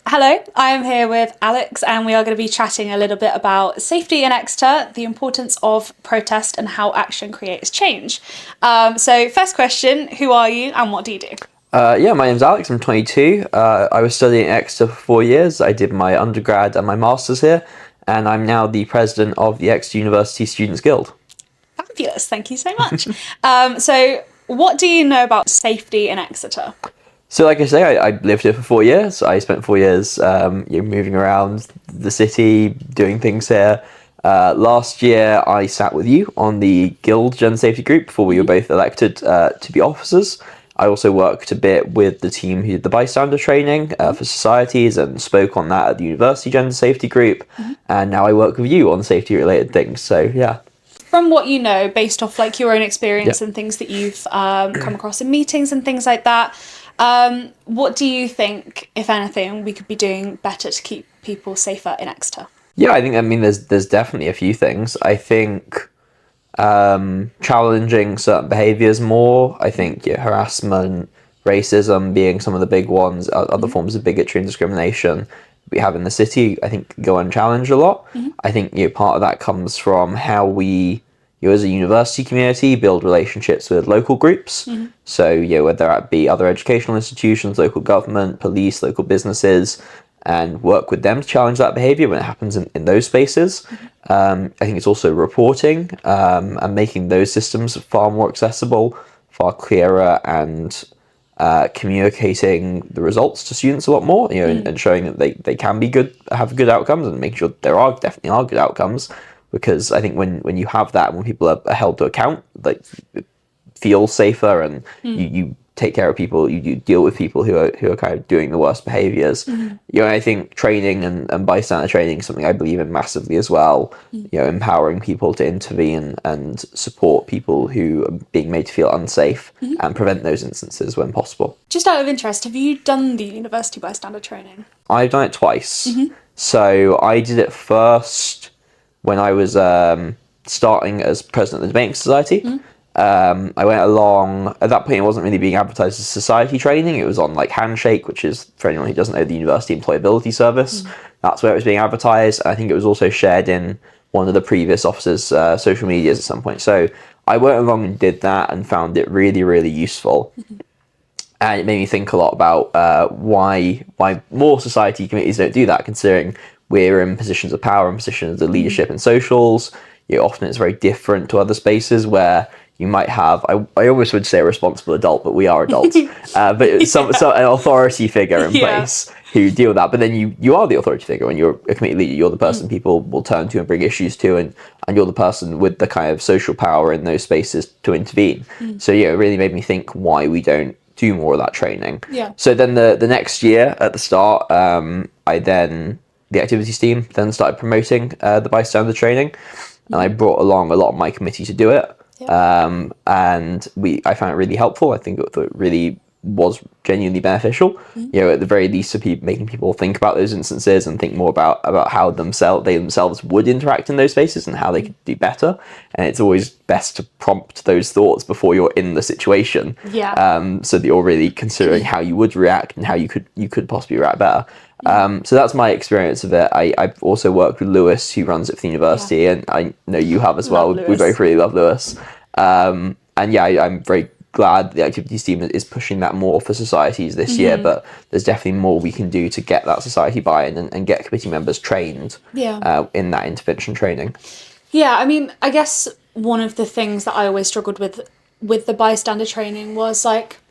Hello, I am here with Alex, and we are going to be chatting a little bit about safety in Exeter, the importance of protest, and how action creates change. So, first question, who are you and what do you do? My name's Alex. I'm 22. I was studying at Exeter for 4 years. I did my undergrad and my master's here, and I'm now the president of the Exeter University Students' Guild. Fabulous, thank you so much. So, what do you know about safety in Exeter? So, like I say, I lived here for 4 years. I spent 4 years moving around the city, doing things here. Last year, I sat with you on the Guild Gender Safety Group before we were both elected to be officers. I also worked a bit with the team who did the bystander training for societies and spoke on that at the University Gender Safety Group. And now I work with you on safety-related things. So, yeah. From what you know, based off like your own experience and things that you've come across in meetings and things like that, what do you think, if anything, we could be doing better to keep people safer in Exeter? Yeah, there's definitely a few things. I think challenging certain behaviours more. I think harassment, racism being some of the big ones, other forms of bigotry and discrimination we have in the city, I think go unchallenged a lot. I think part of that comes from how we as a university community build relationships with local groups. So whether that be other educational institutions, local government, police, local businesses, and work with them to challenge that behaviour when it happens in those spaces. I think it's also reporting and making those systems far more accessible, far clearer, and communicating the results to students a lot more, and showing that they can be good, have good outcomes, and making sure there definitely are good outcomes. Because I think when you have that, when people are held to account, like it feels safer, and you take care of people, you deal with people who are kind of doing the worst behaviours. I think training and bystander training is something I believe in massively as well. Empowering people to intervene and support people who are being made to feel unsafe and prevent those instances when possible. Just out of interest, have you done the university bystander training? I've done it twice. So I did it first when I was starting as president of the Debating Society. I went along, at that point it wasn't really being advertised as society training, it was on like Handshake, which is, for anyone who doesn't know, the University Employability Service. That's where it was being advertised. I think it was also shared in one of the previous officers' social medias at some point. So I went along and did that and found it really, really useful. And it made me think a lot about why more society committees don't do that, considering we're in positions of power and positions of leadership in socials. Often it's very different to other spaces where you might have, I almost would say a responsible adult, but we are adults, but an authority figure in place who deal with that. But then you are the authority figure when you're a committee leader. You're the person people will turn to and bring issues to, and you're the person with the kind of social power in those spaces to intervene. So it really made me think why we don't do more of that training. So then the next year at the start, the activities team then started promoting the bystander training, and I brought along a lot of my committee to do it. And I found it really helpful. I think it really was genuinely beneficial. At the very least, for making people think about those instances and think more about how they themselves would interact in those spaces and how they could do better. And it's always best to prompt those thoughts before you're in the situation. So that you're really considering how you would react and how you could possibly react better. So that's my experience of it. I've also worked with Lewis, who runs it for the university, and I know you have as well. We both really love Lewis. I'm very glad the activities team is pushing that more for societies this year, but there's definitely more we can do to get that society buy-in and get committee members trained in that intervention training. I mean, I guess one of the things that I always struggled with the bystander training was like,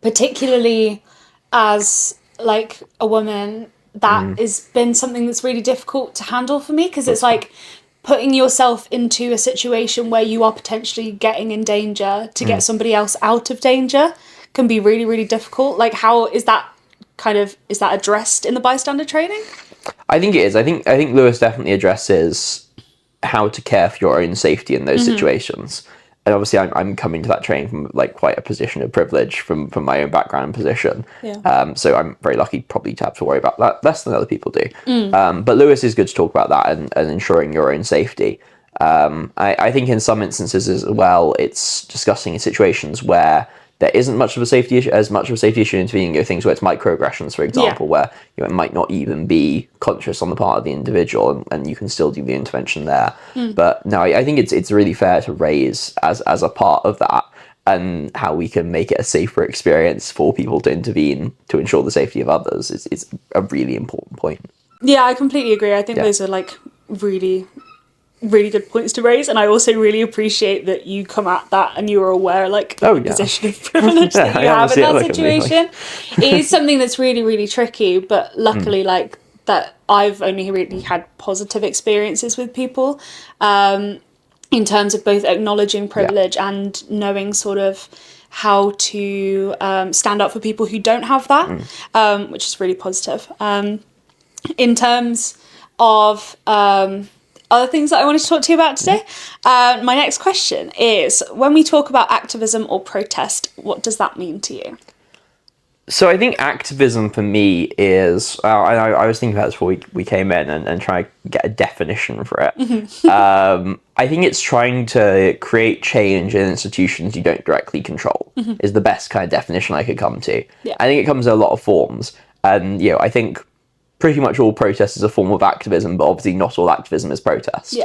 particularly as like a woman, that has been something that's really difficult to handle for me, because it's like putting yourself into a situation where you are potentially getting in danger to get somebody else out of danger can be really, really difficult. Like, how is that addressed in the bystander training? I think it is. I think Lewis definitely addresses how to care for your own safety in those situations. And obviously I'm coming to that training from like quite a position of privilege from my own background and position. So I'm very lucky probably to have to worry about that less than other people do. But Lewis is good to talk about that and ensuring your own safety. I think in some instances as well, it's discussing situations where there isn't much of a safety issue, intervening, things where it's microaggressions, for example, where it might not even be conscious on the part of the individual, and you can still do the intervention there. But no, I think it's really fair to raise as a part of that, and how we can make it a safer experience for people to intervene to ensure the safety of others is a really important point. Yeah, I completely agree. I think those are like really, really good points to raise, and I also really appreciate that you come at that and you are aware, like, of the position of privilege that you have in that situation. It is something that's really, really tricky, but luckily, like, that I've only really had positive experiences with people, in terms of both acknowledging privilege and knowing sort of how to stand up for people who don't have that, which is really positive. In terms of other things that I wanted to talk to you about today, my next question is, when we talk about activism or protest, what does that mean to you? So I think activism for me is, I was thinking about this before we came in and trying to get a definition for it. I think it's trying to create change in institutions you don't directly control, is the best kind of definition I could come to. I think it comes in a lot of forms. And, I think pretty much all protest is a form of activism, but obviously not all activism is protest.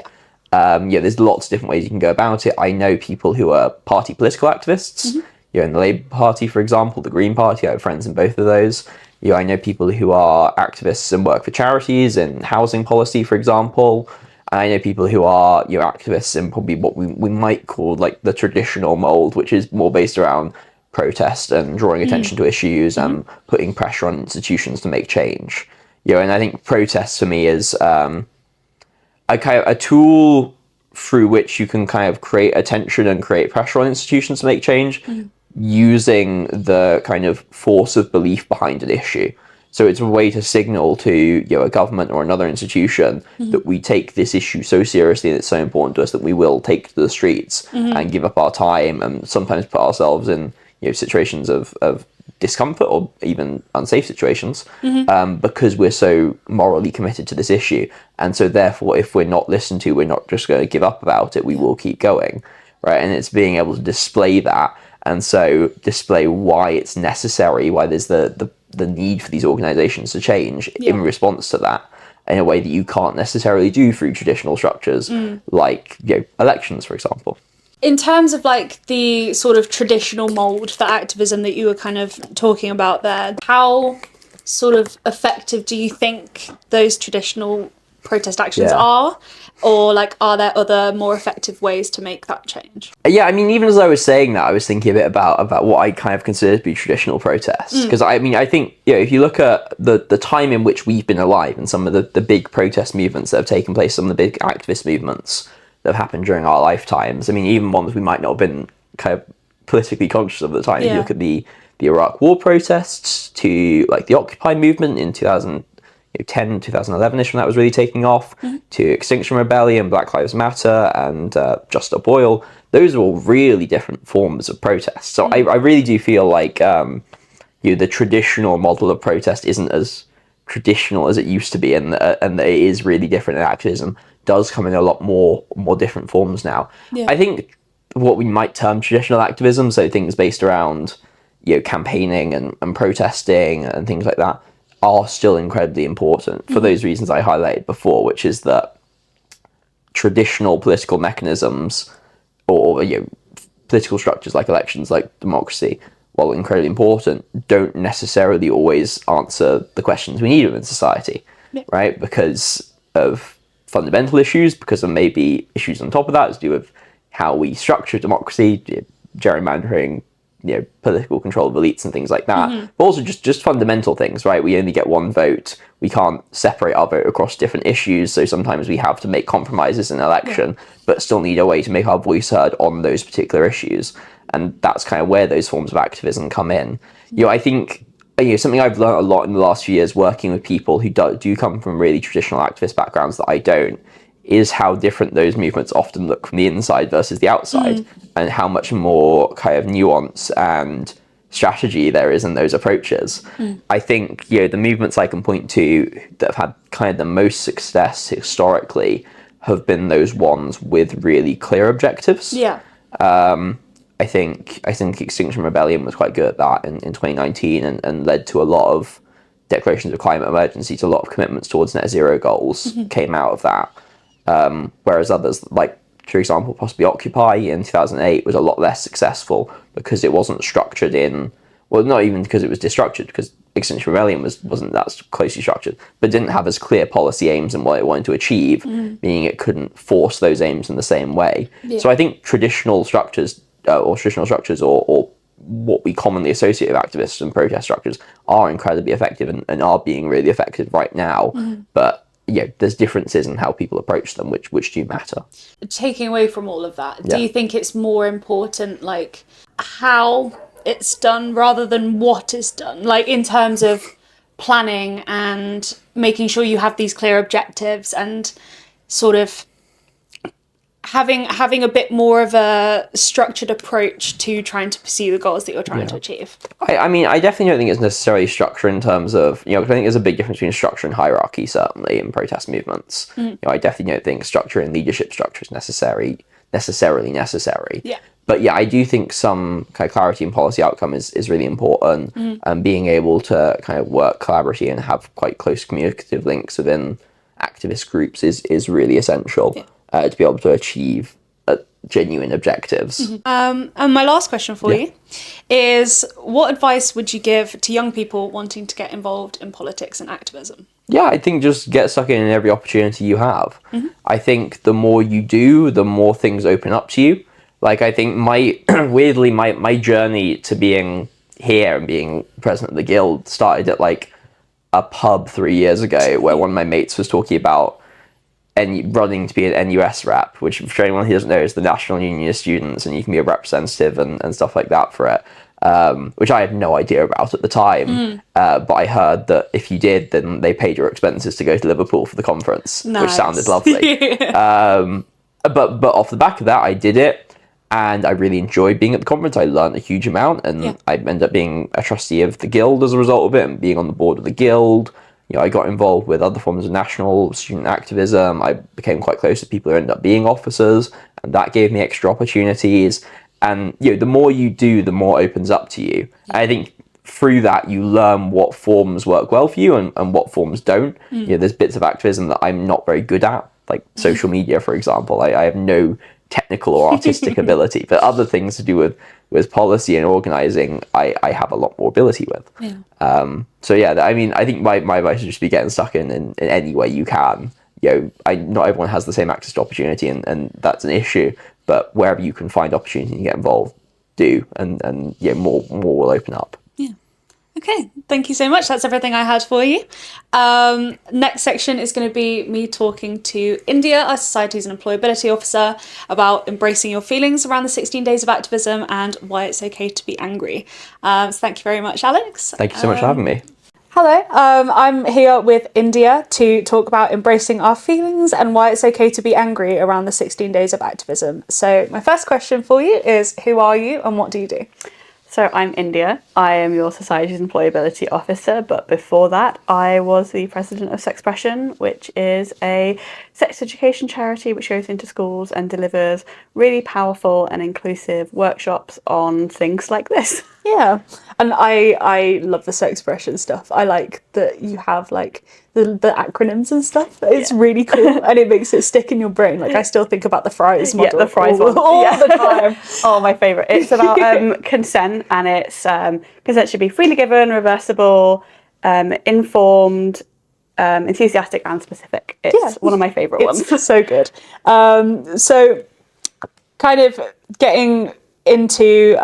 There's lots of different ways you can go about it. I know people who are party political activists. In the Labour Party, for example, the Green Party, I have friends in both of those. I know people who are activists and work for charities and housing policy, for example. And I know people who are activists in probably what we might call like the traditional mold, which is more based around protest and drawing attention to issues and putting pressure on institutions to make change. And I think protest for me is a kind of a tool through which you can kind of create attention and create pressure on institutions to make change, using the kind of force of belief behind an issue. So it's a way to signal to a government or another institution that we take this issue so seriously and it's so important to us that we will take to the streets and give up our time and sometimes put ourselves in situations of discomfort or even unsafe situations, because we're so morally committed to this issue. And so therefore, if we're not listened to, we're not just going to give up about it, we will keep going, right? And it's being able to display that, and so display why it's necessary, why there's the need for these organizations to change in response to that, in a way that you can't necessarily do through traditional structures, like elections, for example. In terms of like the sort of traditional mold for activism that you were kind of talking about there, how sort of effective do you think those traditional protest actions are? Or like, are there other more effective ways to make that change? Yeah, I mean, even as I was saying that, I was thinking a bit about what I kind of consider to be traditional protests. Because I mean, I think, if you look at the time in which we've been alive and some of the big protest movements that have taken place, some of the big activist movements that have happened during our lifetimes, I mean, even ones we might not have been kind of politically conscious of at the time. If you look at the Iraq War protests, to like the Occupy movement in 2010, 2011-ish, when that was really taking off, to Extinction Rebellion, Black Lives Matter, and Just Stop Oil. Those are all really different forms of protest. So I really do feel like the traditional model of protest isn't as traditional as it used to be, and that it is really different. And activism does come in a lot more different forms now. I think what we might term traditional activism, so things based around campaigning and protesting and things like that, are still incredibly important for those reasons I highlighted before, which is that traditional political mechanisms or political structures like elections, like democracy, while incredibly important, don't necessarily always answer the questions we need within society, right? Because of fundamental issues, because of maybe issues on top of that to do with how we structure democracy, gerrymandering, political control of elites and things like that, but also just fundamental things, right? We only get one vote. We can't separate our vote across different issues, so sometimes we have to make compromises in an election, but still need a way to make our voice heard on those particular issues. And that's kind of where those forms of activism come in. I think something I've learned a lot in the last few years working with people who do come from really traditional activist backgrounds that I don't, is how different those movements often look from the inside versus the outside, and how much more kind of nuance and strategy there is in those approaches. I think the movements I can point to that have had kind of the most success historically have been those ones with really clear objectives. I think Extinction Rebellion was quite good at that in 2019 and led to a lot of declarations of climate emergencies, a lot of commitments towards net zero goals came out of that. Whereas others, like, for example, possibly Occupy in 2008 was a lot less successful because it wasn't structured in, well, not even because it was destructured, because Extinction Rebellion wasn't that closely structured, but didn't have as clear policy aims and what it wanted to achieve, meaning it couldn't force those aims in the same way. Yeah. So I think traditional structures, or what we commonly associate with activists and protest structures, are incredibly effective and are being really effective right now. But there's differences in how people approach them, which do matter. Taking away from all of that, Yeah. do you think it's more important, like, how it's done rather than what is done? Like, in terms of planning and making sure you have these clear objectives and sort of having a bit more of a structured approach to trying to pursue the goals that you're trying to achieve? I mean, I definitely don't think it's necessarily structure in terms of, because I think there's a big difference between structure and hierarchy, certainly, in protest movements. I definitely don't think structure and leadership structure is necessarily necessary. Yeah. But I do think some kind of clarity in policy outcome is really important, and being able to kind of work collaboratively and have quite close communicative links within activist groups is really essential to be able to achieve genuine objectives. And my last question for you is, what advice would you give to young people wanting to get involved in politics and activism? Yeah, I think just get stuck in every opportunity you have. I think the more you do, the more things open up to you. Like, I think weirdly, my journey to being here and being president of the guild started at like a pub 3 years ago, where one of my mates was talking about running to be an NUS rep, which, for anyone who doesn't know, is the National Union of Students, and you can be a representative and stuff like that for it, which I had no idea about at the time. But I heard that if you did, then they paid your expenses to go to Liverpool for the conference, which sounded lovely. But off the back of that, I did it, and I really enjoyed being at the conference. I learned a huge amount, and I ended up being a trustee of the guild as a result of it, and being on the board of the guild. I got involved with other forms of national student activism. I became quite close to people who ended up being officers, and that gave me extra opportunities. And the more you do, the more opens up to you. And I think through that, you learn what forms work well for you and what forms don't. There's bits of activism that I'm not very good at, like social media, for example. I have no technical or artistic ability, but other things to do with policy and organizing, I have a lot more ability with. So I mean, I think my advice is just be getting stuck in any way you can. Not everyone has the same access to opportunity, and that's an issue. But wherever you can find opportunity to get involved, do, and more will open up. Okay, thank you so much. That's everything I had for you. Next section is going to be me talking to India, our Societies and Employability Officer, about embracing your feelings around the 16 Days of Activism and why it's okay to be angry. So thank you very much, Alex. Thank you so much for having me. Hello, I'm here with India to talk about embracing our feelings and why it's okay to be angry around the 16 Days of Activism. So my first question for you is, who are you and what do you do? So I'm India. I am your Society's Employability Officer, but before that I was the President of Sexpression, which is a sex education charity which goes into schools and delivers really powerful and inclusive workshops on things like this. Yeah, and I love the Sexpression stuff. I like that you have like the acronyms and stuff. It's really cool, and it makes it stick in your brain. Like, I still think about the fries model. Yeah, the fries all the time. Oh, my favourite. It's about consent, and it's consent should be freely given, reversible, informed, enthusiastic and specific. It's one of my favourite ones. It's so good. So kind of getting into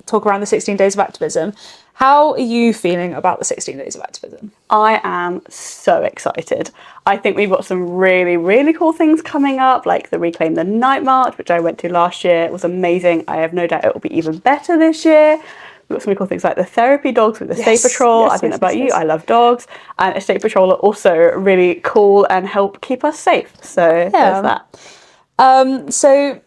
talk around the 16 Days of Activism. How are you feeling about the 16 Days of Activism? I am so excited. I think we've got some really, really cool things coming up, like the Reclaim the Night March, which I went to last year. It was amazing. I have no doubt it will be even better this year. We've got some really cool things like the therapy dogs with the State Patrol. I don't know about you, I love dogs. And Estate Patrol are also really cool and help keep us safe. So there's that. So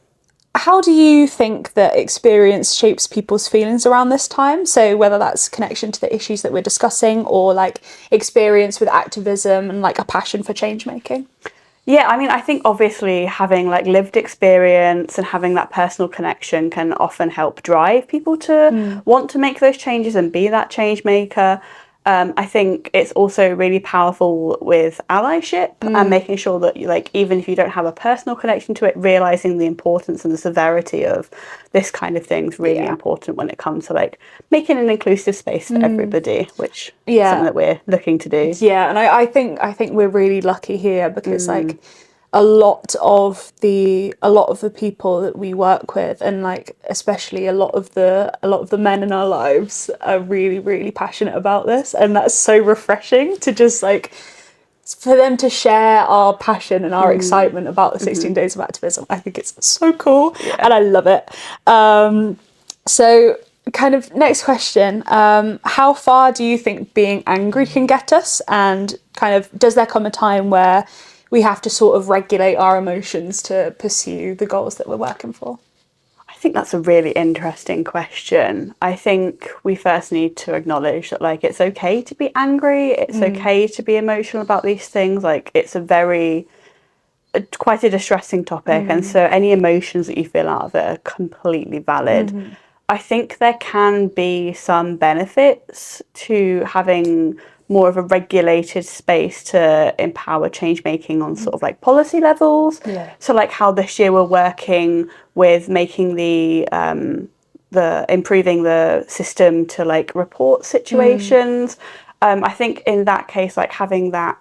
how do you think that experience shapes people's feelings around this time? So whether that's connection to the issues that we're discussing or like experience with activism and like a passion for change making? Yeah, I mean, I think obviously having like lived experience and having that personal connection can often help drive people to want to make those changes and be that change maker. I think it's also really powerful with allyship and making sure that you, like, even if you don't have a personal connection to it, realizing the importance and the severity of this kind of thing is really Yeah. important when it comes to like making an inclusive space for everybody, which is Yeah. something that we're looking to do. Yeah, and I think we're really lucky here because like a lot of the people that we work with, and like especially a lot of the men in our lives, are really, really passionate about this, and that's so refreshing to just like for them to share our passion and our excitement about the 16 Days of Activism. I think it's so cool, and I love it. So kind of next question, how far do you think being angry can get us, and kind of does there come a time where we have to sort of regulate our emotions to pursue the goals that we're working for? I think that's a really interesting question. I think we first need to acknowledge that like it's okay to be angry, it's okay to be emotional about these things. Like it's quite a distressing topic, and so any emotions that you feel out of it are completely valid. I think there can be some benefits to having more of a regulated space to empower change making on sort of like policy levels. Yeah. So like how this year we're working with making the improving the system to like report situations. I think in that case, like having that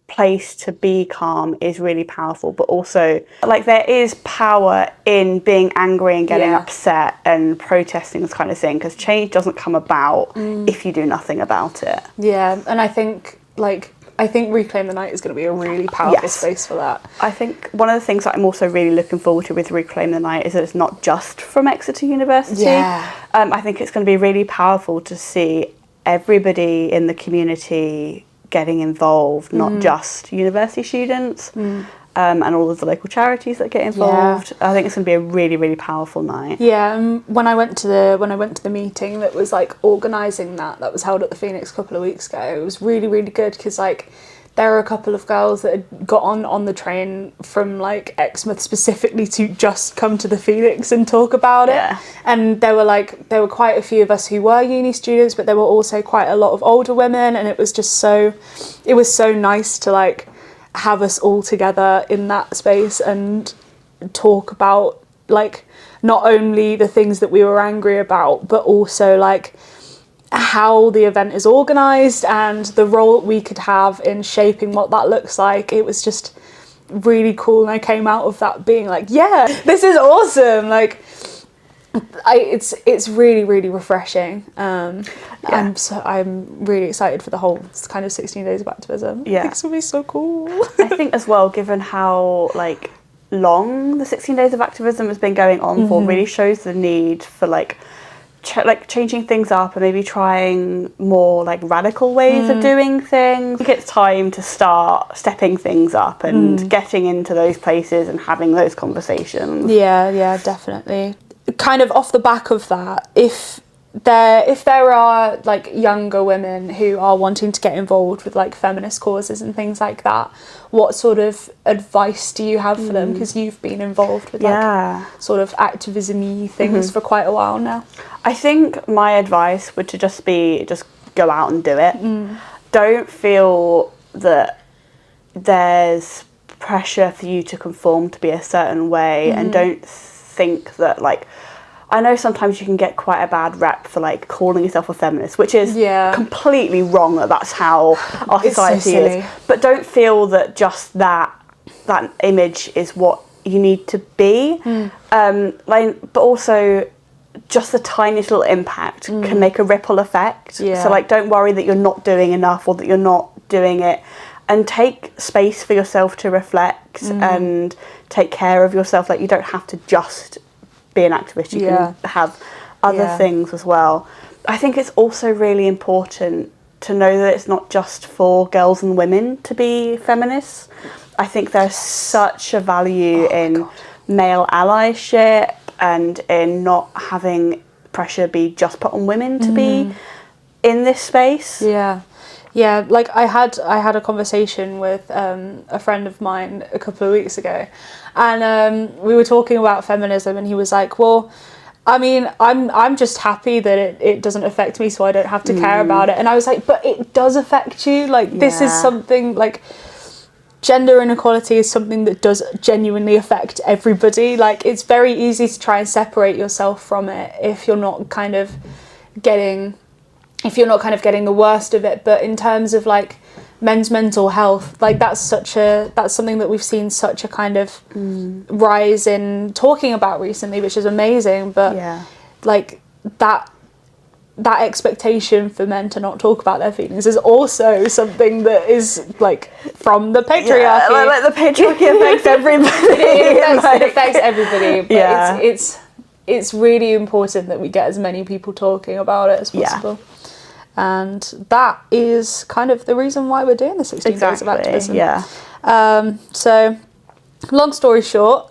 place to be calm is really powerful, but also like there is power in being angry and getting upset and protesting, this kind of thing, because change doesn't come about if you do nothing about it. Yeah, and I think Reclaim the Night is going to be a really powerful space for that. I think one of the things that I'm also really looking forward to with Reclaim the Night is that it's not just from Exeter University. I think it's going to be really powerful to see everybody in the community getting involved, not just university students, and all of the local charities that get involved. I think it's going to be a really, really powerful night. Yeah, when I went to the meeting that was like organising that was held at the Phoenix a couple of weeks ago, it was really, really good because like there were a couple of girls that had got on the train from like Exmouth specifically to just come to the Phoenix and talk about it. And there were quite a few of us who were uni students, but there were also quite a lot of older women, and it was so nice to like have us all together in that space and talk about like not only the things that we were angry about, but also like how the event is organised and the role we could have in shaping what that looks like. It was just really cool, and I came out of that being like, yeah, this is awesome. Like it's really, really refreshing. I'm really excited for the whole kind of 16 Days of Activism. I think it's gonna be so cool. I think as well, given how like long the 16 Days of Activism has been going on for, really shows the need for like changing things up and maybe trying more like radical ways of doing things. I think it's time to start stepping things up and getting into those places and having those conversations. Yeah, definitely. Kind of off the back of that, if there are like younger women who are wanting to get involved with like feminist causes and things like that, what sort of advice do you have for them? Because you've been involved with like sort of activism-y things for quite a while now. I think my advice would to just go out and do it. Don't feel that there's pressure for you to conform to be a certain way, and don't think that like, I know sometimes you can get quite a bad rep for like calling yourself a feminist, which is completely wrong, that's how our society is. But don't feel that just that image is what you need to be. But also just the tiniest little impact can make a ripple effect. So like, don't worry that you're not doing enough or that you're not doing it, and take space for yourself to reflect and take care of yourself. Like, you don't have to just be an activist, you can have other things as well. I think it's also really important to know that it's not just for girls and women to be feminists. I think there's such a value in male allyship and in not having pressure be just put on women to be in this space. Yeah, like I had a conversation with a friend of mine a couple of weeks ago, and we were talking about feminism, and he was like, "Well, I mean, I'm just happy that it doesn't affect me, so I don't have to care about it." And I was like, "But it does affect you. Like this is something like." Gender inequality is something that does genuinely affect everybody. Like it's very easy to try and separate yourself from it if you're not kind of getting the worst of it. But in terms of like men's mental health, like that's something that we've seen such a kind of rise in talking about recently, which is amazing. But like that expectation for men to not talk about their feelings is also something that is like from the patriarchy. Yeah, like the patriarchy affects everybody. It affects everybody. But it's really important that we get as many people talking about it as possible. And that is kind of the reason why we're doing the 16 Days of Activism. So long story short,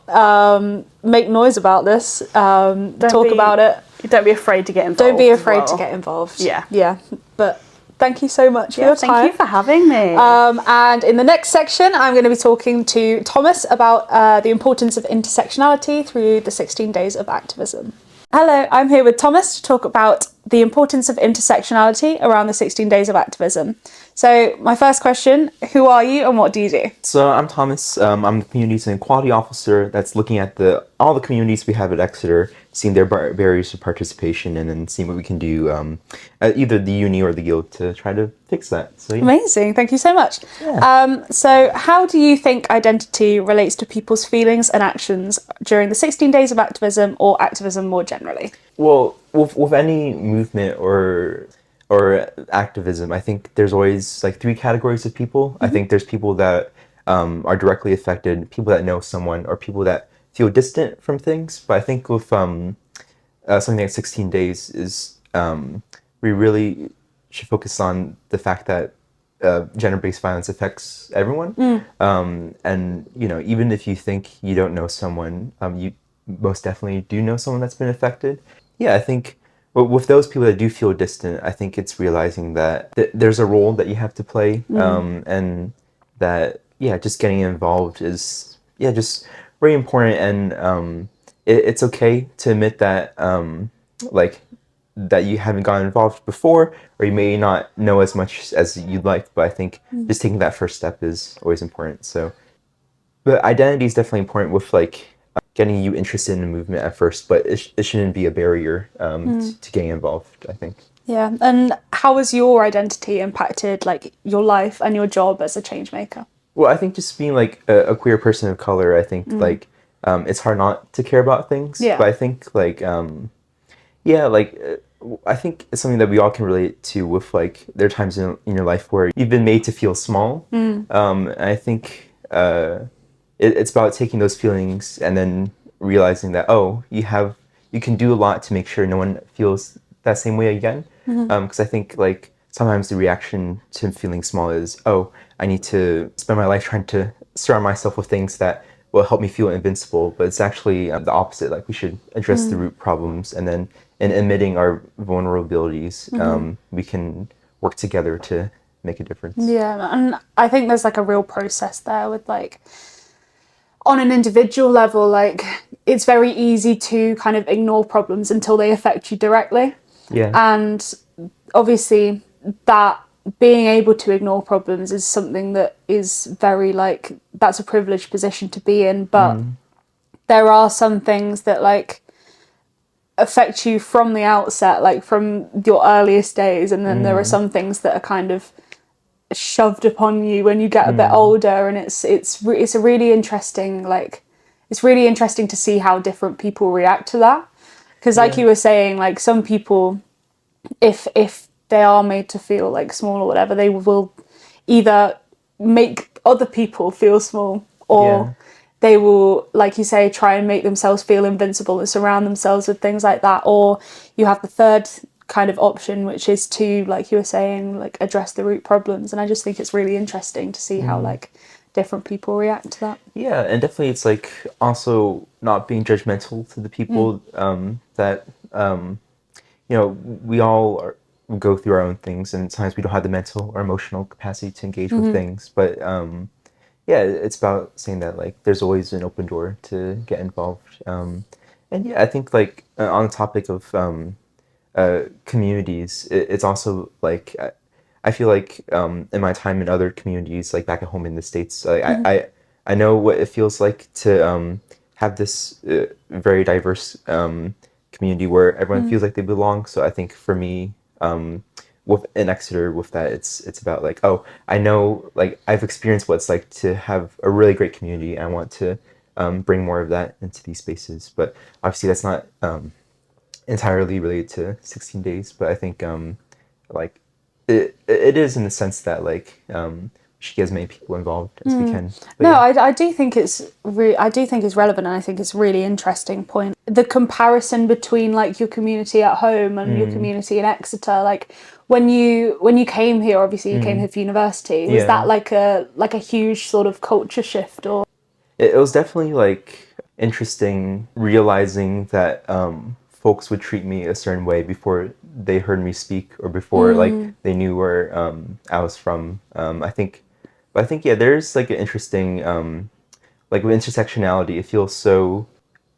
make noise about this, talk about it. Don't be afraid to get involved. Don't be afraid to get involved. Yeah. But thank you so much for your time. Thank you for having me. And in the next section, I'm going to be talking to Thomas about the importance of intersectionality through the 16 Days of Activism. Hello, I'm here with Thomas to talk about the importance of intersectionality around the 16 Days of Activism. So my first question, who are you and what do you do? So I'm Thomas. I'm the Communities and Equality Officer that's looking at all the communities we have at Exeter, seeing their barriers to participation, and then seeing what we can do at either the uni or the guild to try to fix that. So, yeah. Amazing, thank you so much. Yeah. So how do you think identity relates to people's feelings and actions during the 16 Days of Activism or activism more generally? Well, with any movement or activism, I think there's always like three categories of people. I think there's people that are directly affected, people that know someone, or people that feel distant from things. But I think with something like 16 Days is we really should focus on the fact that gender-based violence affects everyone. And even if you think you don't know someone, you most definitely do know someone that's been affected. Yeah, I think with those people that do feel distant, I think it's realizing that there's a role that you have to play, and that just getting involved is just very important. And it's okay to admit that that you haven't gotten involved before, or you may not know as much as you'd like. But I think just taking that first step is always important. So, but identity is definitely important with getting you interested in the movement at first, but it shouldn't be a barrier to getting involved, I think. Yeah, and how has your identity impacted like your life and your job as a change maker? Well, I think just being like a queer person of color, I think it's hard not to care about things. Yeah. But I think I think it's something that we all can relate to with there are times in your life where you've been made to feel small. And I think it's about taking those feelings and then realizing that you can do a lot to make sure no one feels that same way again. Because I think sometimes the reaction to feeling small is, I need to spend my life trying to surround myself with things that will help me feel invincible. But it's actually the opposite. Like we should address the root problems, and then in admitting our vulnerabilities, we can work together to make a difference. Yeah, and I think there's like a real process there with on an individual level, it's very easy to kind of ignore problems until they affect you directly. Yeah. And obviously that being able to ignore problems is something that is very that's a privileged position to be in, but there are some things that affect you from the outset, from your earliest days, and then there are some things that are kind of shoved upon you when you get a bit older, and it's a really interesting it's really interesting to see how different people react to that, because you were saying, some people, if they are made to feel small or whatever, they will either make other people feel small, or they will, like you say, try and make themselves feel invincible and surround themselves with things like that. Or you have the third kind of option, which is to, like you were saying, address the root problems. And I just think it's really interesting to see how different people react to that. Yeah, and definitely it's also not being judgmental to the people that we go through our own things, and sometimes we don't have the mental or emotional capacity to engage with things. But yeah, it's about saying that like there's always an open door to get involved. And yeah, I think like on the topic of communities, it's also like I feel like in my time in other communities, like back at home in the States, like I know what it feels like to have this very diverse community where everyone feels like they belong. So I think for me, with in Exeter, with that, it's about like, oh, I know, like I've experienced what it's like to have a really great community. And I want to bring more of that into these spaces. But obviously, that's not entirely related to 16 days. But I think like it is in the sense that like we should get as many people involved as we can. But No, yeah. I do think I do think it's relevant, and I think it's a really interesting point. The comparison between like your community at home and your community in Exeter, like when you came here, obviously you came here for university. Was that Yeah. like a huge sort of culture shift, or? It was definitely like interesting realizing that folks would treat me a certain way before they heard me speak or before like they knew where I was from. I think yeah, there's like an interesting like with intersectionality, it feels so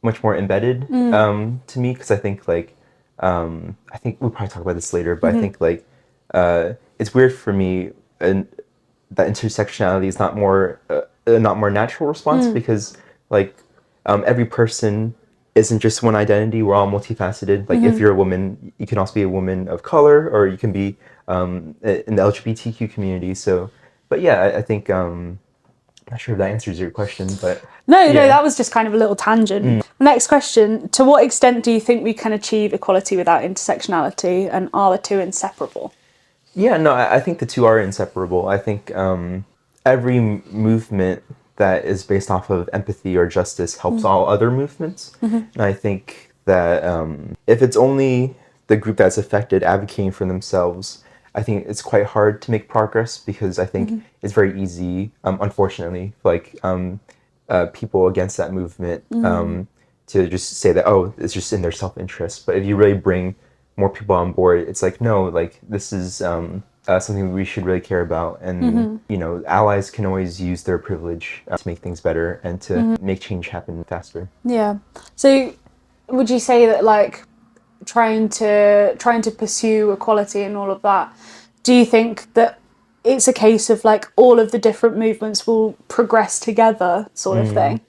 much more embedded to me because I think like I think we'll probably talk about this later, but I think like it's weird for me and that intersectionality is not more natural response because like every person isn't just one identity. We're all multifaceted. Like if you're a woman, you can also be a woman of color, or you can be in the LGBTQ community. So, but yeah, I think I'm not sure if that answers your question, but No, yeah. that was just kind of a little tangent. Next question: to what extent do you think we can achieve equality without intersectionality, and are the two inseparable? Yeah, no, I think the two are inseparable. I think every movement that is based off of empathy or justice helps all other movements. And I think that if it's only the group that's affected advocating for themselves, I think it's quite hard to make progress because I think it's very easy, unfortunately, for like people against that movement to just say that, oh, it's just in their self-interest. But if you really bring more people on board, it's like, no, like this is something we should really care about. And, you know, allies can always use their privilege to make things better and to make change happen faster. Yeah. So, would you say that like trying to pursue equality and all of that, do you think that it's a case of like all of the different movements will progress together, sort of thing?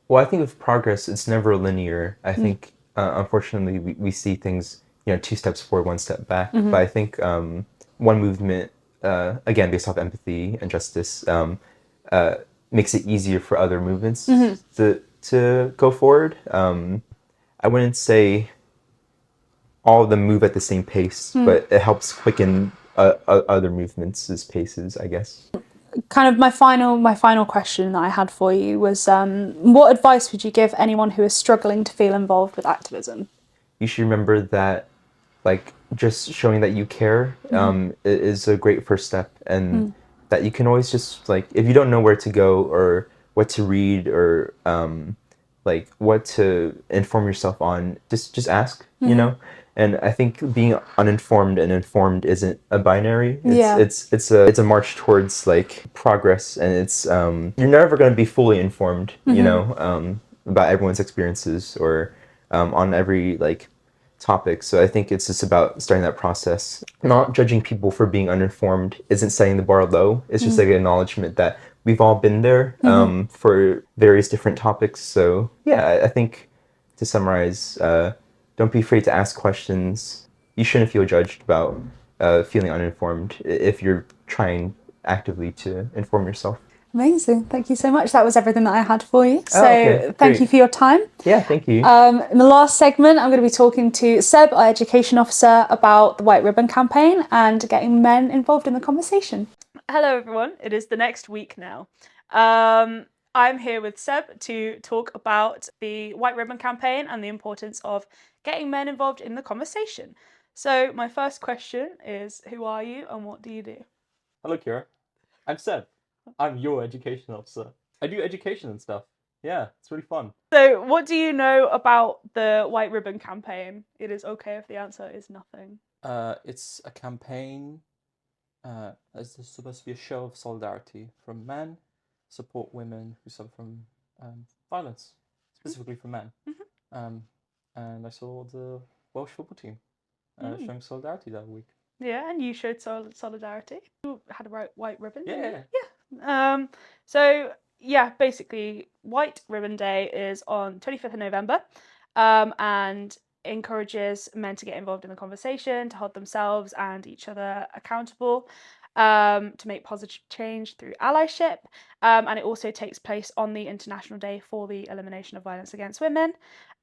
Well, I think with progress, it's never linear. I think, unfortunately, we see things, you know, two steps forward, one step back. But I think one movement, again, based off empathy and justice, makes it easier for other movements to go forward. I wouldn't say all of them move at the same pace, but it helps quicken other movements' paces, I guess. Kind of my final question that I had for you was, what advice would you give anyone who is struggling to feel involved with activism? You should remember that like just showing that you care is a great first step, and that you can always just like if you don't know where to go or what to read or like what to inform yourself on, just ask, you know. And I think being uninformed and informed isn't a binary. Yeah. It's a march towards like progress, and it's you're never going to be fully informed, you know, about everyone's experiences or on every like topic. So I think it's just about starting that process. Not judging people for being uninformed isn't setting the bar low. It's just like an acknowledgement that we've all been there for various different topics. So yeah, I think to summarize, don't be afraid to ask questions. You shouldn't feel judged about feeling uninformed if you're trying actively to inform yourself. Amazing. Thank you so much. That was everything that I had for you. So Okay, thank you great. for your time. Yeah, thank you. In the last segment, I'm going to be talking to Seb, our education officer, about the White Ribbon campaign and getting men involved in the conversation. Hello, everyone. It is the next week now. I'm here with Seb to talk about the White Ribbon campaign and the importance of getting men involved in the conversation. So my first question is, who are you and what do you do? Hello, Kira. I'm Seb. I'm your education officer. I do education and stuff. Yeah, it's really fun. So what do you know about the White Ribbon campaign? It is okay if the answer is nothing. It's a campaign. It's supposed to be a show of solidarity from men, support women who suffer from violence, specifically from men. And I saw the Welsh football team showing solidarity that week. Yeah, and you showed solidarity. You had a white ribbon. Yeah. So yeah, basically, White Ribbon Day is on 25th of November, and encourages men to get involved in the conversation, to hold themselves and each other accountable, to make positive change through allyship. And it also takes place on the International Day for the Elimination of Violence Against Women.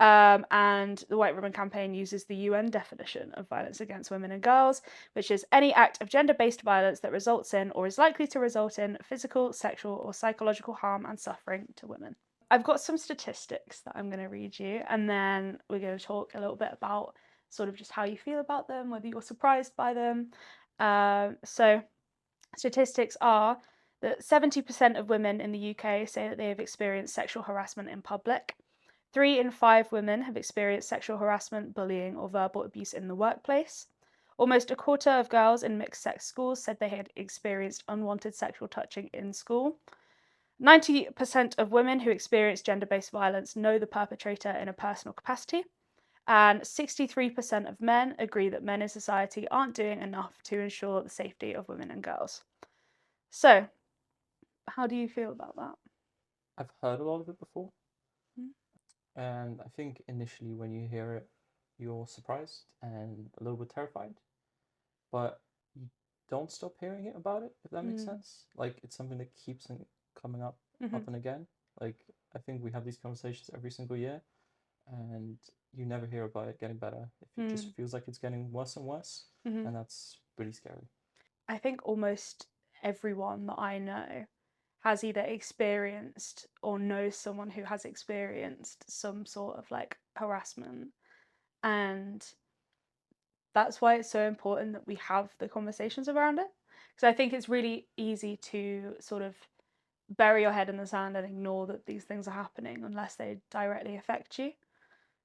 And the White Ribbon Campaign uses the UN definition of violence against women and girls, which is any act of gender-based violence that results in or is likely to result in physical, sexual, or psychological harm and suffering to women. I've got some statistics that I'm going to read you, and then we're going to talk a little bit about sort of just how you feel about them, whether you're surprised by them. So statistics are that 70% of women in the UK say that they have experienced sexual harassment in public. 3 in 5 women have experienced sexual harassment, bullying, or verbal abuse in the workplace. Almost a quarter of girls in mixed-sex schools said they had experienced unwanted sexual touching in school. 90% of women who experience gender-based violence know the perpetrator in a personal capacity. And 63% of men agree that men in society aren't doing enough to ensure the safety of women and girls. So, how do you feel about that? I've heard a lot of it before. Mm. And I think initially when you hear it, you're surprised and a little bit terrified. But you don't stop hearing it about it, if that makes sense. Like, it's something that keeps coming up and again. Like, I think we have these conversations every single year, and you never hear about it getting better. It just feels like it's getting worse and worse, and that's really scary. I think almost everyone that I know has either experienced or knows someone who has experienced some sort of like harassment. And that's why it's so important that we have the conversations around it. Because I think it's really easy to sort of bury your head in the sand and ignore that these things are happening unless they directly affect you,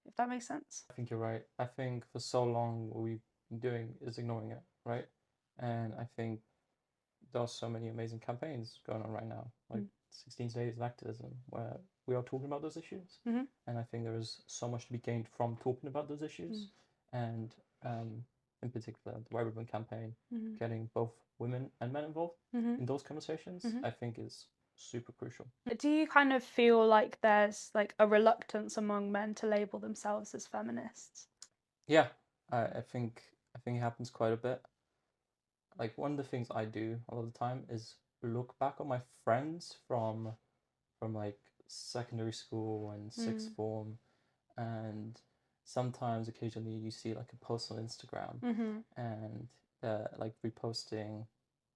if that makes sense. I think you're right. I think for so long what we've been doing is ignoring it, right? And I think there are so many amazing campaigns going on right now, like 16 Days of Activism, where we are talking about those issues. And I think there is so much to be gained from talking about those issues. And in particular, the White Ribbon campaign, getting both women and men involved in those conversations, I think is super crucial. Do you kind of feel like there's like a reluctance among men to label themselves as feminists? Yeah, I think it happens quite a bit. Like, one of the things I do a lot of the time is look back on my friends from like secondary school and sixth form, and sometimes occasionally you see like a post on Instagram and like reposting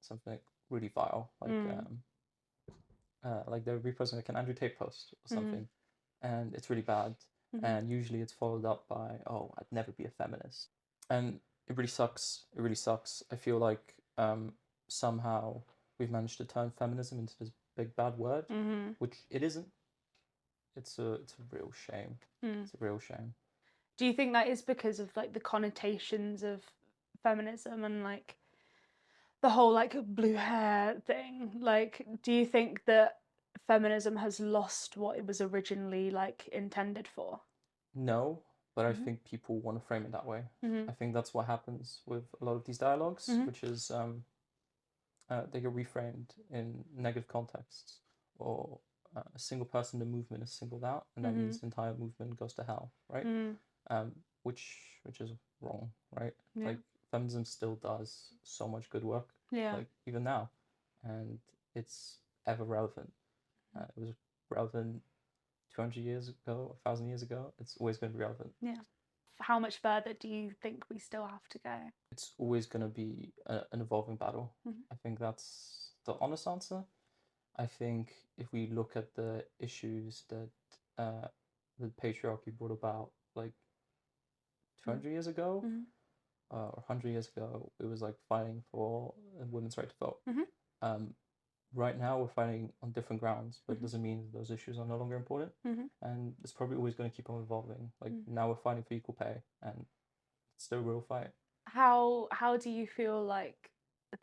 something really vile, like they're reposting like an Andrew Tate post or something, and it's really bad. And usually it's followed up by, "Oh, I'd never be a feminist," and it really sucks. It really sucks. I feel like somehow we've managed to turn feminism into this big bad word, which it isn't. It's a real shame. It's a real shame. Do you think that is because of like the connotations of feminism and like the whole like blue hair thing? Like, do you think that feminism has lost what it was originally like intended for? No, but I think people want to frame it that way. I think that's what happens with a lot of these dialogues, which is they get reframed in negative contexts, or a single person in the movement is singled out, and that means the entire movement goes to hell, right? Which is wrong, right? Yeah. Like, feminism still does so much good work, Yeah. like even now, and it's ever relevant. It was relevant 200 years ago, 1,000 years ago. It's always going to be relevant. Yeah. How much further do you think we still have to go? It's always going to be an evolving battle. I think that's the honest answer. I think if we look at the issues that the patriarchy brought about, like 200 years ago, or 100 years ago, it was like fighting for women's right to vote. Right now, we're fighting on different grounds, but it doesn't mean those issues are no longer important. And it's probably always going to keep on evolving. Like, now we're fighting for equal pay, and it's still a real fight. How do you feel like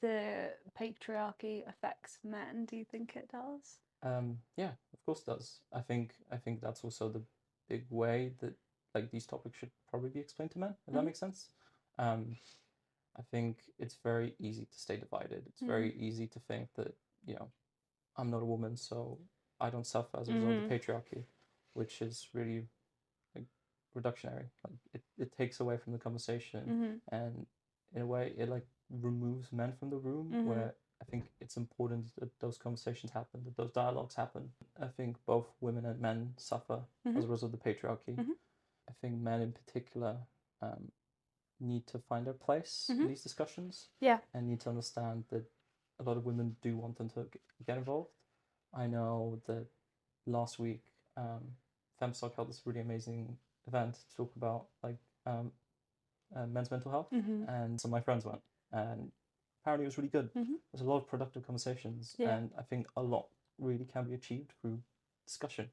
the patriarchy affects men? Do you think it does? Yeah, of course it does. I think that's also the big way that like these topics should probably be explained to men, if that makes sense. I think it's very easy to stay divided. It's very easy to think that, I'm not a woman, so I don't suffer as a result of the patriarchy, which is really like reductionary. Like it takes away from the conversation, and in a way it like removes men from the room, where I think it's important that those conversations happen, that those dialogues happen. I think both women and men suffer as a result of the patriarchy. I think men in particular need to find their place in these discussions, Yeah. and need to understand that a lot of women do want them to get involved. I know that last week, FemSoc held this really amazing event to talk about like men's mental health, and some of my friends went, and apparently it was really good. There's a lot of productive conversations, Yeah. and I think a lot really can be achieved through discussion.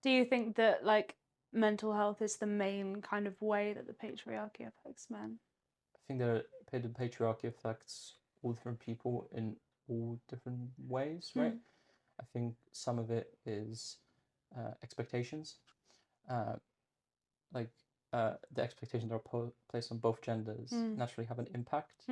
Do you think that like mental health is the main kind of way that the patriarchy affects men? I think that the patriarchy affects all different people in all different ways, right? I think some of it is expectations, uh, like the expectations that are placed on both genders naturally have an impact.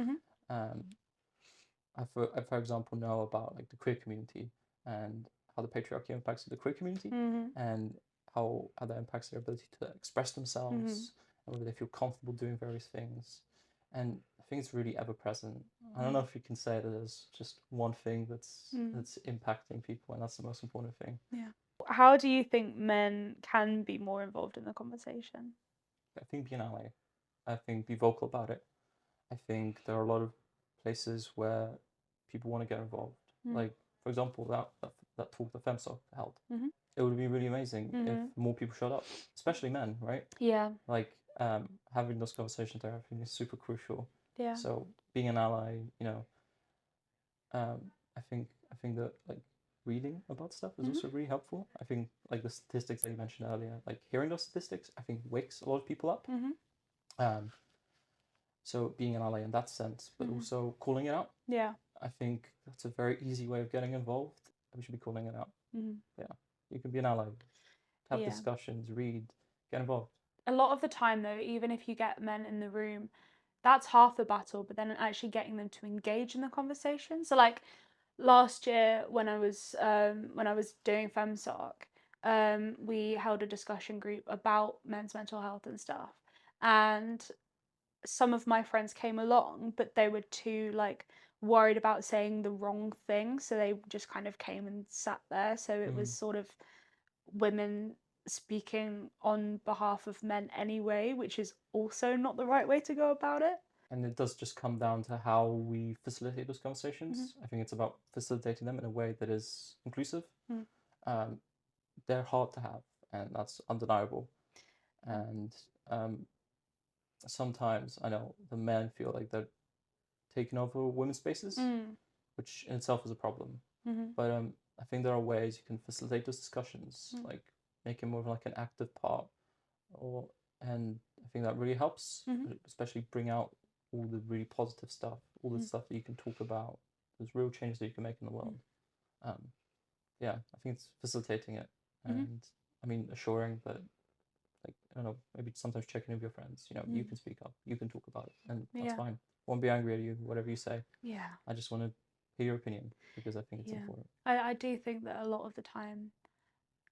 I, for example, know about like the queer community and how the patriarchy impacts the queer community, and how that impacts their ability to express themselves, and whether they feel comfortable doing various things. And I think it's really ever present. I don't know if you can say that there's just one thing that's impacting people, and that's the most important thing. Yeah. How do you think men can be more involved in the conversation? I think be an ally. I think be vocal about it. I think there are a lot of places where people want to get involved. Like, for example, that talk that FemSoc held. It would be really amazing if more people showed up, especially men, right? Yeah. Like, having those conversations there, I think is super crucial. Yeah. So being an ally, I think that like reading about stuff is also really helpful. I think like the statistics that you mentioned earlier, like hearing those statistics, I think wakes a lot of people up. So being an ally in that sense, but also calling it out. Yeah. I think that's a very easy way of getting involved. We should be calling it out. Yeah, you can be an ally, have Yeah. discussions, read, get involved. A lot of the time though, even if you get men in the room, that's half the battle, but then actually getting them to engage in the conversation. So like last year when I was doing FemSoc, we held a discussion group about men's mental health and stuff. And some of my friends came along, but they were too like worried about saying the wrong thing, so they just kind of came and sat there. So it was sort of women speaking on behalf of men anyway, which is also not the right way to go about it. And it does just come down to how we facilitate those conversations. I think it's about facilitating them in a way that is inclusive. They're hard to have, and that's undeniable. And sometimes I know the men feel like they're taking over women's spaces, which in itself is a problem. But I think there are ways you can facilitate those discussions, like make it more of like an active part, and I think that really helps, especially bring out all the really positive stuff, all the stuff that you can talk about. There's real changes that you can make in the world. Yeah, I think it's facilitating it, and I mean assuring that, like, I don't know, maybe sometimes checking in with your friends. You can speak up, you can talk about it, and that's fine. I won't be angry at you, whatever you say. Yeah. I just want to hear your opinion because I think it's important. I do think that a lot of the time,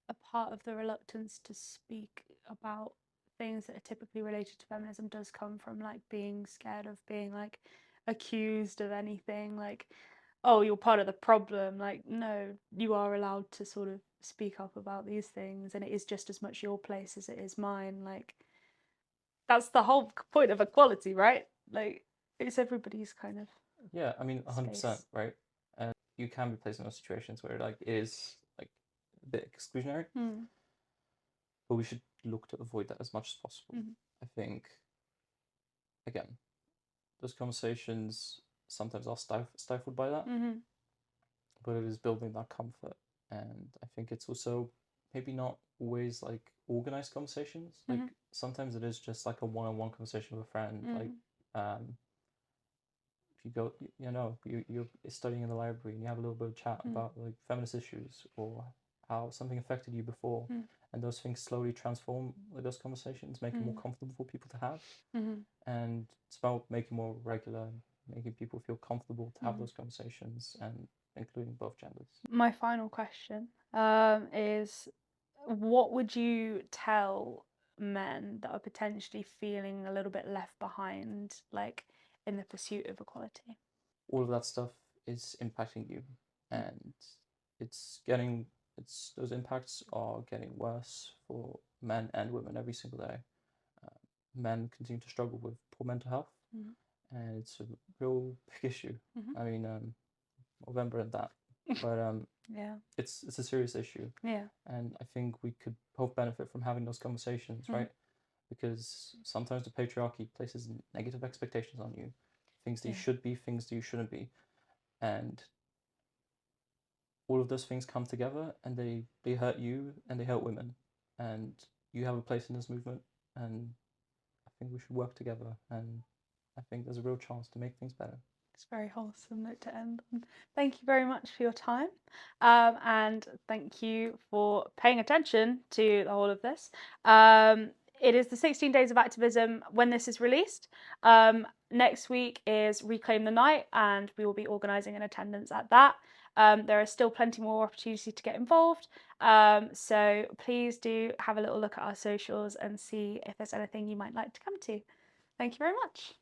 a part of the reluctance to speak about things that are typically related to feminism does come from like being scared of being like accused of anything, like, oh, you're part of the problem. Like, no, you are allowed to sort of speak up about these things, and it is just as much your place as it is mine. Like, that's the whole point of equality, right? Like, it's everybody's kind of Yeah, I mean, 100%, space. right? And you can be placed in those situations where like it is like a bit exclusionary, but we should look to avoid that as much as possible. I think, again, those conversations sometimes are stifled by that, but it is building that comfort. And I think it's also maybe not always like organized conversations. Like sometimes it is just like a one-on-one conversation with a friend. Like if you go, you're studying in the library and you have a little bit of chat about like feminist issues or how something affected you before, and those things slowly transform like those conversations, make it more comfortable for people to have. And it's about making more regular, making people feel comfortable to have those conversations, and including both genders. My final question is, what would you tell men that are potentially feeling a little bit left behind, like in the pursuit of equality? All of that stuff is impacting you, and those impacts are getting worse for men and women every single day. Men continue to struggle with poor mental health, and it's a real big issue. I mean, November and that, but Yeah. it's a serious issue. Yeah. And I think we could both benefit from having those conversations, right? Because sometimes the patriarchy places negative expectations on you, things that you should be, things that you shouldn't be, and all of those things come together, and they hurt you and they hurt women, and you have a place in this movement, and I think we should work together, and I think there's a real chance to make things better. It's a very wholesome note to end on. Thank you very much for your time, and thank you for paying attention to the whole of this. It is the 16 Days of Activism when this is released. Next week is Reclaim the Night, and we will be organising an attendance at that. There are still plenty more opportunities to get involved, so please do have a little look at our socials and see if there's anything you might like to come to. Thank you very much.